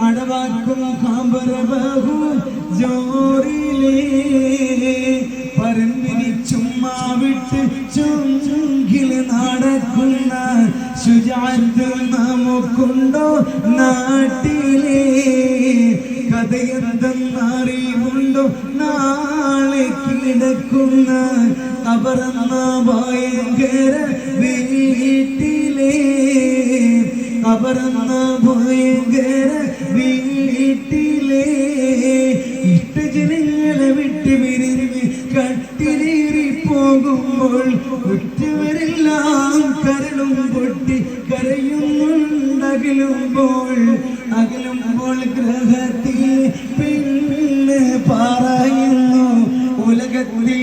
അടവാക്കും കാമ്പരബഹു ജോറിലേ പരന്തിനി ചുമ്മാ വിട്ട് ചുങ്കിൽ നടക്കുന്ന ശുചാത്ത് നമുക്കുണ്ടോ നാട്ടിലേ കഥയെന്തെന്നറിവുണ്ടോ നാളെ കിടക്കുന്ന കബറന്ന ഭയങ്കര വീട്ടിലേ കബറന്ന ഭയങ്കര വീട്ടിലേ ഇഷ്ടജനങ്ങളെ വിട്ട് വിരിഞ്ഞ് കട്ടിലേറി പോകുമ്പോൾ ഉറ്റവരെല്ലാം കരളും പൊട്ടി കരയുന്നുണ്ടകലുമ്പോൾ ഗ്രഹത്തിൽ പിന്നെ പറയുന്നു ഉലകത്തിൽ